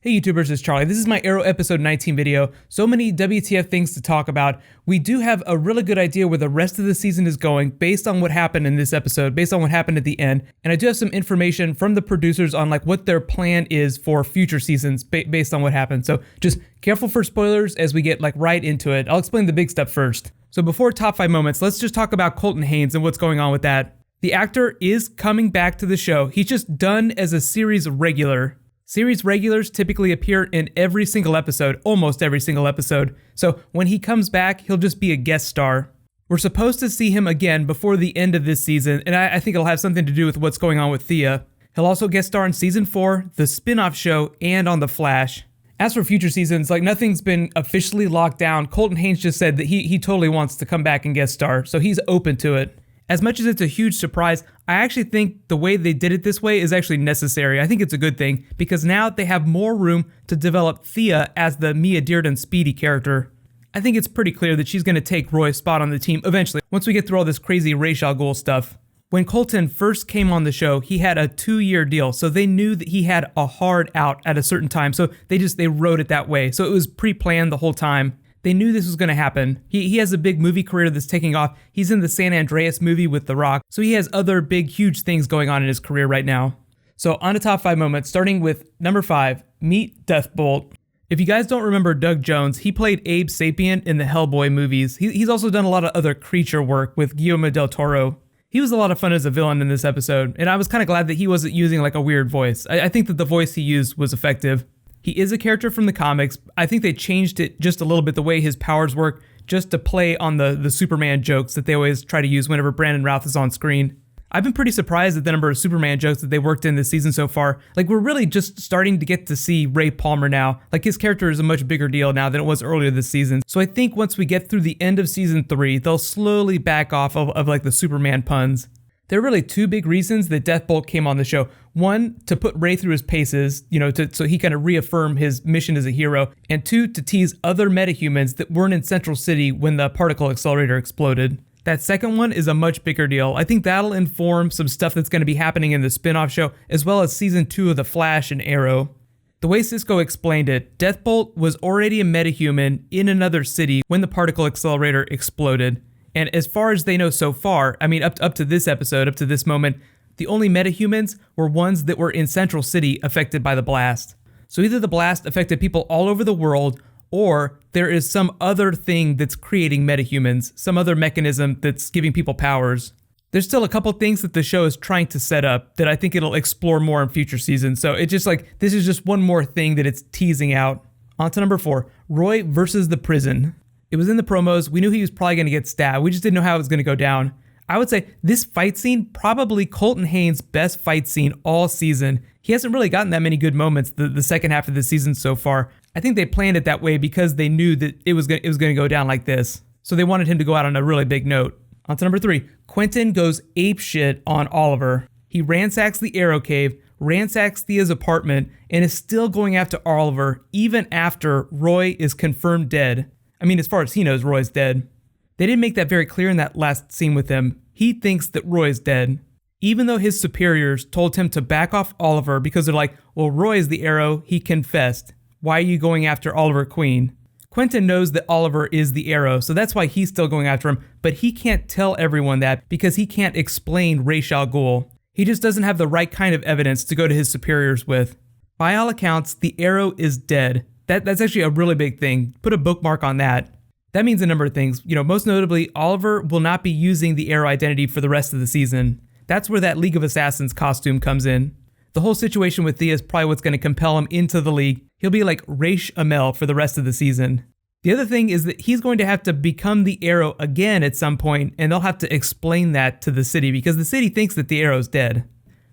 Hey YouTubers, it's Charlie. This is my Arrow episode 19 video. So many WTF things to talk about. We do have a really good idea where the rest of the season is going based on what happened in this episode, based on what happened at the end. And I do have some information from the producers on like what their plan is for future seasons based on what happened. So just careful for spoilers as we get like right into it. I'll explain the big stuff first. So before top 5 moments, let's just talk about Colton Haynes and what's going on with that. The actor is coming back to the show. He's just done as a series regular. Series regulars typically appear in every single episode, almost every single episode. So when he comes back, he'll just be a guest star. We're supposed to see him again before the end of this season, and I think it'll have something to do with what's going on with Thea. He'll also guest star in season 4, the spin-off show, and on The Flash. As for future seasons, like nothing's been officially locked down. Colton Haynes just said that he totally wants to come back and guest star, so he's open to it. As much as it's a huge surprise, I actually think the way they did it this way is actually necessary. I think it's a good thing, because now they have more room to develop Thea as the Mia Dearden Speedy character. I think it's pretty clear that she's going to take Roy's spot on the team eventually, once we get through all this crazy Ra's al Ghul stuff. When Colton first came on the show, he had a 2-year deal, so they knew that he had a hard out at a certain time, so they wrote it that way. So it was pre-planned the whole time. They knew this was going to happen. He has a big movie career that's taking off. He's in the San Andreas movie with The Rock, so he has other big, huge things going on in his career right now. So on to top 5 moments, starting with number 5, meet Deathbolt. If you guys don't remember Doug Jones, he played Abe Sapien in the Hellboy movies. He's also done a lot of other creature work with Guillermo del Toro. He was a lot of fun as a villain in this episode, and I was kind of glad that he wasn't using like a weird voice. I think that the voice he used was effective. He is a character from the comics. I think they changed it just a little bit, the way his powers work, just to play on the Superman jokes that they always try to use whenever Brandon Routh is on screen. I've been pretty surprised at the number of Superman jokes that they worked in this season so far. Like, we're really just starting to get to see Ray Palmer now. Like, his character is a much bigger deal now than it was earlier this season. So I think once we get through the end of season 3, they'll slowly back off of like the Superman puns. There are really 2 big reasons that Deathbolt came on the show. One, to put Ray through his paces, so he kind of reaffirm his mission as a hero. And 2, to tease other metahumans that weren't in Central City when the particle accelerator exploded. That second one is a much bigger deal. I think that'll inform some stuff that's going to be happening in the spin-off show, as well as season 2 of The Flash and Arrow. The way Cisco explained it, Deathbolt was already a metahuman in another city when the particle accelerator exploded. And as far as they know so far, I mean, up to this episode, up to this moment, the only metahumans were ones that were in Central City affected by the blast. So either the blast affected people all over the world, or there is some other thing that's creating metahumans, some other mechanism that's giving people powers. There's still a couple things that the show is trying to set up that I think it'll explore more in future seasons. So it's just like, this is just one more thing that it's teasing out. On to number 4, Roy versus the prison. It was in the promos. We knew he was probably going to get stabbed. We just didn't know how it was going to go down. I would say this fight scene, probably Colton Haynes' best fight scene all season. He hasn't really gotten that many good moments the second half of the season so far. I think they planned it that way because they knew that it was going to go down like this. So they wanted him to go out on a really big note. On to number 3. Quentin goes apeshit on Oliver. He ransacks the Arrow Cave, ransacks Thea's apartment, and is still going after Oliver even after Roy is confirmed dead. I mean, as far as he knows, Roy's dead. They didn't make that very clear in that last scene with him. He thinks that Roy's dead. Even though his superiors told him to back off Oliver because they're like, well, Roy's the Arrow, he confessed. Why are you going after Oliver Queen? Quentin knows that Oliver is the Arrow, so that's why he's still going after him, but he can't tell everyone that because he can't explain Ra's al Ghul. He just doesn't have the right kind of evidence to go to his superiors with. By all accounts, the Arrow is dead. That's actually a really big thing. Put a bookmark on that. That means a number of things. Most notably, Oliver will not be using the Arrow identity for the rest of the season. That's where that League of Assassins costume comes in. The whole situation with Thea is probably what's going to compel him into the League. He'll be like Ra's Amel for the rest of the season. The other thing is that he's going to have to become the Arrow again at some point, and they'll have to explain that to the city because the city thinks that the Arrow's dead.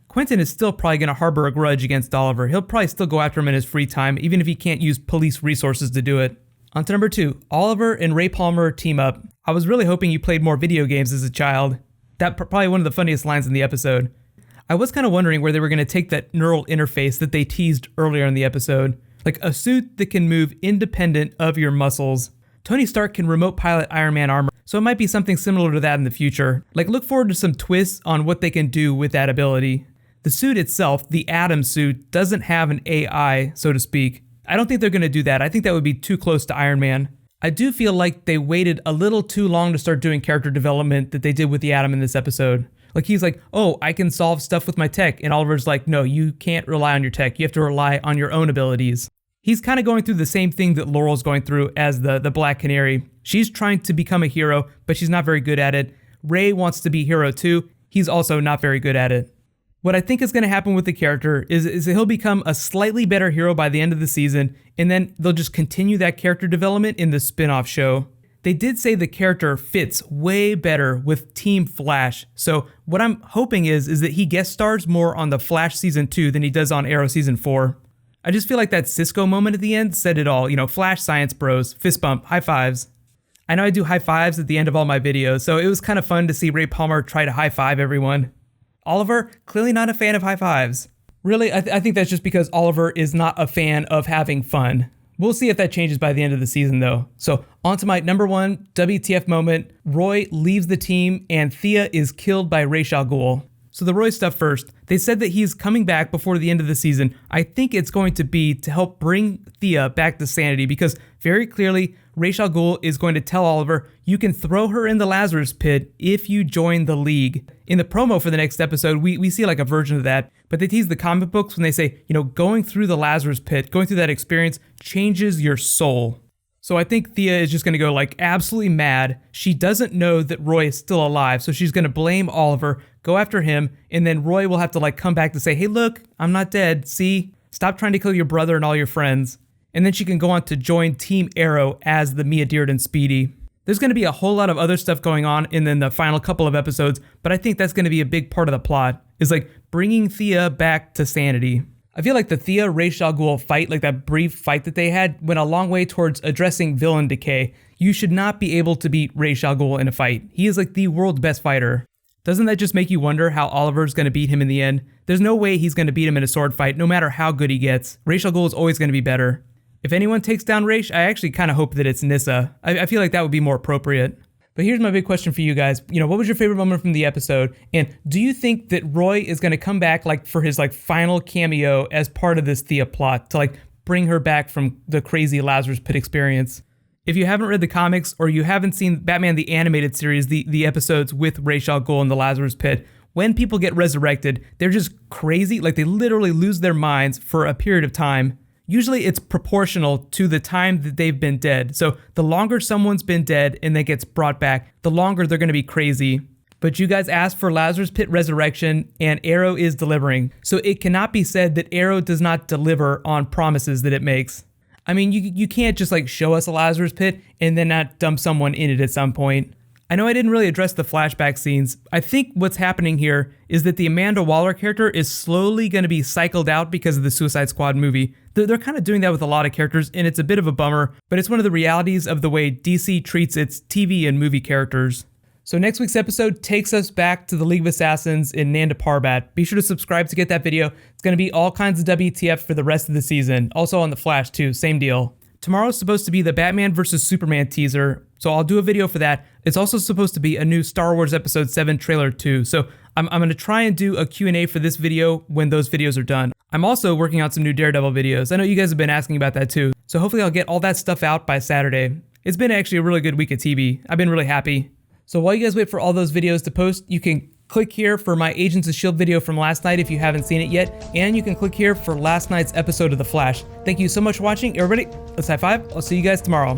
Quentin is still probably going to harbor a grudge against Oliver. He'll probably still go after him in his free time, even if he can't use police resources to do it. On to number 2, Oliver and Ray Palmer team up. I was really hoping you played more video games as a child. That's probably one of the funniest lines in the episode. I was kind of wondering where they were going to take that neural interface that they teased earlier in the episode. Like a suit that can move independent of your muscles. Tony Stark can remote pilot Iron Man armor, so it might be something similar to that in the future. Like, look forward to some twists on what they can do with that ability. The suit itself, the Atom suit, doesn't have an AI, so to speak. I don't think they're going to do that. I think that would be too close to Iron Man. I do feel like they waited a little too long to start doing character development that they did with the Atom in this episode. Like, he's like, oh, I can solve stuff with my tech. And Oliver's like, no, you can't rely on your tech. You have to rely on your own abilities. He's kind of going through the same thing that Laurel's going through as the Black Canary. She's trying to become a hero, but she's not very good at it. Ray wants to be hero too. He's also not very good at it. What I think is going to happen with the character is that he'll become a slightly better hero by the end of the season, and then they'll just continue that character development in the spin-off show. They did say the character fits way better with Team Flash, so what I'm hoping is that he guest stars more on the Flash Season 2 than he does on Arrow Season 4. I just feel like that Cisco moment at the end said it all. You know, Flash Science Bros, fist bump, high fives. I know I do high fives at the end of all my videos, so it was kind of fun to see Ray Palmer try to high five everyone. Oliver, clearly not a fan of high fives. Really, I think that's just because Oliver is not a fan of having fun. We'll see if that changes by the end of the season though. So on to my number one WTF moment. Roy leaves the team and Thea is killed by Ra's al Ghul. So the Roy stuff first. They said that he's coming back before the end of the season. I think it's going to be to help bring Thea back to sanity because very clearly Ra's al Ghul is going to tell Oliver, you can throw her in the Lazarus pit if you join the League. In the promo for the next episode, we see like a version of that, but they tease the comic books when they say, you know, going through the Lazarus pit, going through that experience changes your soul. So I think Thea is just going to go like absolutely mad. She doesn't know that Roy is still alive, so she's going to blame Oliver, go after him, and then Roy will have to like come back to say, hey look, I'm not dead, see? Stop trying to kill your brother and all your friends. And then she can go on to join Team Arrow as the Mia Dearden Speedy. There's going to be a whole lot of other stuff going on in then the final couple of episodes, but I think that's going to be a big part of the plot, is like bringing Thea back to sanity. I feel like the Thea Ra's al Ghul fight, like that brief fight that they had, went a long way towards addressing villain decay. You should not be able to beat Ra's al Ghul in a fight. He is like the world's best fighter. Doesn't that just make you wonder how Oliver's going to beat him in the end? There's no way he's going to beat him in a sword fight, no matter how good he gets. Ra's al Ghul is always going to be better. If anyone takes down Ra's, I actually kind of hope that it's Nyssa. I feel like that would be more appropriate. But here's my big question for you guys. You know, what was your favorite moment from the episode? And do you think that Roy is going to come back like for his like final cameo as part of this Thea plot to like bring her back from the crazy Lazarus Pit experience? If you haven't read the comics or you haven't seen Batman the Animated Series, the episodes with Ra's al Ghul in the Lazarus Pit, when people get resurrected, they're just crazy. Like they literally lose their minds for a period of time. Usually it's proportional to the time that they've been dead. So the longer someone's been dead and then gets brought back, the longer they're going to be crazy. But you guys asked for Lazarus Pit resurrection and Arrow is delivering. So it cannot be said that Arrow does not deliver on promises that it makes. I mean, you can't just like show us a Lazarus Pit and then not dump someone in it at some point. I know I didn't really address the flashback scenes. I think what's happening here is that the Amanda Waller character is slowly going to be cycled out because of the Suicide Squad movie. They're kind of doing that with a lot of characters, and it's a bit of a bummer, but it's one of the realities of the way DC treats its TV and movie characters. So next week's episode takes us back to the League of Assassins in Nanda Parbat. Be sure to subscribe to get that video. It's going to be all kinds of WTF for the rest of the season. Also on The Flash too, same deal. Tomorrow's supposed to be the Batman vs. Superman teaser, so I'll do a video for that. It's also supposed to be a new Star Wars Episode 7 trailer too, so I'm going to try and do a Q&A for this video when those videos are done. I'm also working on some new Daredevil videos. I know you guys have been asking about that too, so hopefully I'll get all that stuff out by Saturday. It's been actually a really good week of TV. I've been really happy. So while you guys wait for all those videos to post, you can click here for my Agents of S.H.I.E.L.D. video from last night if you haven't seen it yet, and you can click here for last night's episode of The Flash. Thank you so much for watching, everybody. Let's high five. I'll see you guys tomorrow.